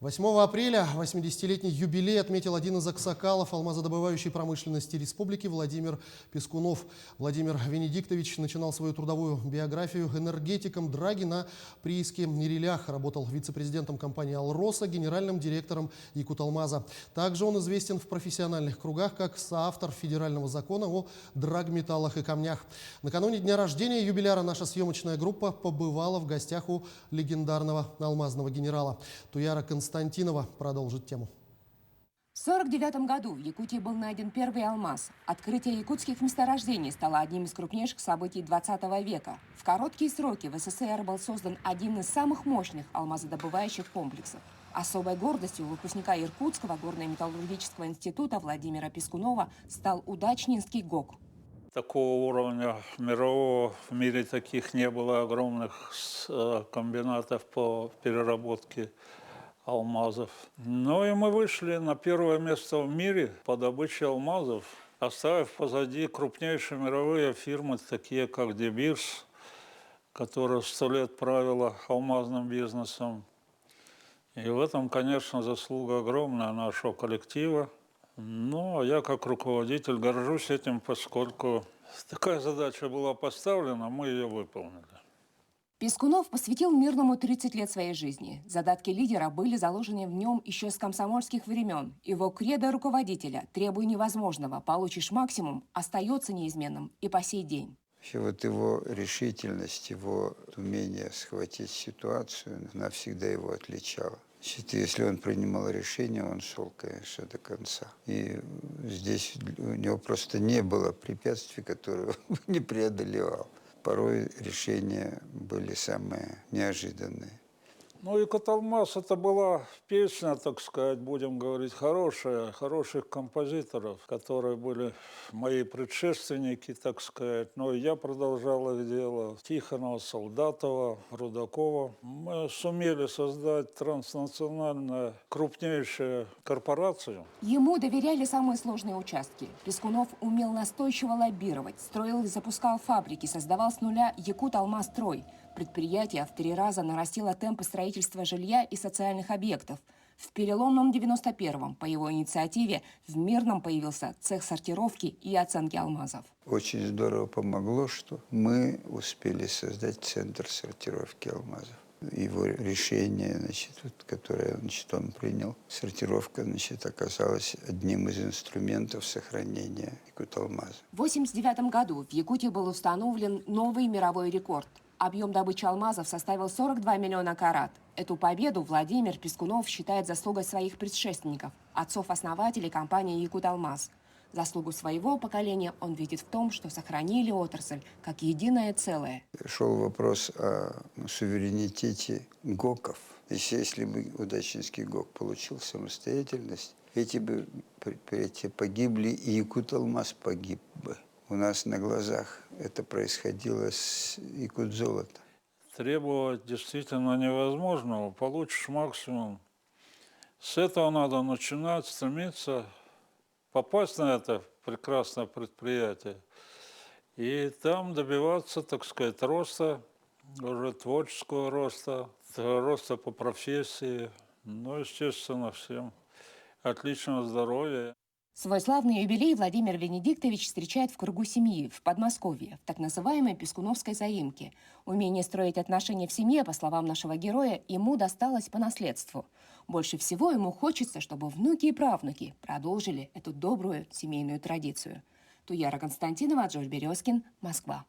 8 апреля 80-летний юбилей отметил один из аксакалов алмазодобывающей промышленности республики Владимир Пискунов. Владимир Венедиктович начинал свою трудовую биографию энергетиком Драги на прииске Нерилях. Работал вице-президентом компании «Алроса», генеральным директором Якуталмаза. Также он известен в профессиональных кругах как соавтор федерального закона о драгметаллах и камнях. Накануне дня рождения юбиляра наша съемочная группа побывала в гостях у легендарного алмазного генерала. Туяра Константинова продолжит тему. В 1949 году в Якутии был найден первый алмаз. Открытие якутских месторождений стало одним из крупнейших событий 20 века. В короткие сроки в СССР был создан один из самых мощных алмазодобывающих комплексов. Особой гордостью выпускника Иркутского горно-металлургического института Владимира Пискунова стал Удачнинский ГОК. Такого уровня мирового в мире таких не было, огромных комбинатов по переработке алмазов. Ну и мы вышли на первое место в мире по добыче алмазов, оставив позади крупнейшие мировые фирмы, такие как De Beers, которая 100 лет правила алмазным бизнесом. И в этом, конечно, заслуга огромная нашего коллектива. Но я как руководитель горжусь этим, поскольку такая задача была поставлена, мы ее выполнили. Пискунов посвятил мирному 30 лет своей жизни. Задатки лидера были заложены в нем еще с комсомольских времен. Его кредо руководителя «требуй невозможного, получишь максимум» остается неизменным и по сей день. Вот его решительность, его умение схватить ситуацию, она всегда его отличала. Значит, если он принимал решение, он шел, конечно, до конца. И здесь у него просто не было препятствий, которые он не преодолевал. Порой решения были самые неожиданные. Ну и Якуталмаз — это была песня, так сказать, будем говорить, хорошая, хороших композиторов, которые были мои предшественники, так сказать. Но я продолжал их дело. Тихонова, Солдатова, Рудакова. Мы сумели создать транснациональную крупнейшую корпорацию. Ему доверяли самые сложные участки. Пискунов умел настойчиво лоббировать, строил и запускал фабрики, создавал с нуля Якуталмазстрой. Предприятие в 3 раза нарастило темпы строительства жилья и социальных объектов. В переломном 91-м по его инициативе в Мирном появился цех сортировки и оценки алмазов. Очень здорово помогло, что мы успели создать центр сортировки алмазов. Его решение, которое он принял, сортировка оказалась одним из инструментов сохранения Якуталмаза. В 1989 году в Якутии был установлен новый мировой рекорд. Объем добычи алмазов составил 42 миллиона карат. Эту победу Владимир Пискунов считает заслугой своих предшественников, отцов-основателей компании «Якуталмаз». Заслугу своего поколения он видит в том, что сохранили отрасль как единое целое. Шел вопрос о суверенитете ГОКов. Если бы Удачнинский ГОК получил самостоятельность, эти бы предприятия погибли, и Якуталмаз погиб бы. У нас на глазах это происходило с Якутзолото. Требовать действительно невозможного, получишь максимум. С этого надо начинать, стремиться попасть на это прекрасное предприятие и там добиваться, так сказать, роста, уже творческого роста, роста по профессии, ну, естественно, всем отличного здоровья. Свой славный юбилей Владимир Венедиктович встречает в кругу семьи, в Подмосковье, в так называемой Пискуновской заимке. Умение строить отношения в семье, по словам нашего героя, ему досталось по наследству. Больше всего ему хочется, чтобы внуки и правнуки продолжили эту добрую семейную традицию. Туяра Константинова, Джордж Березкин, Москва.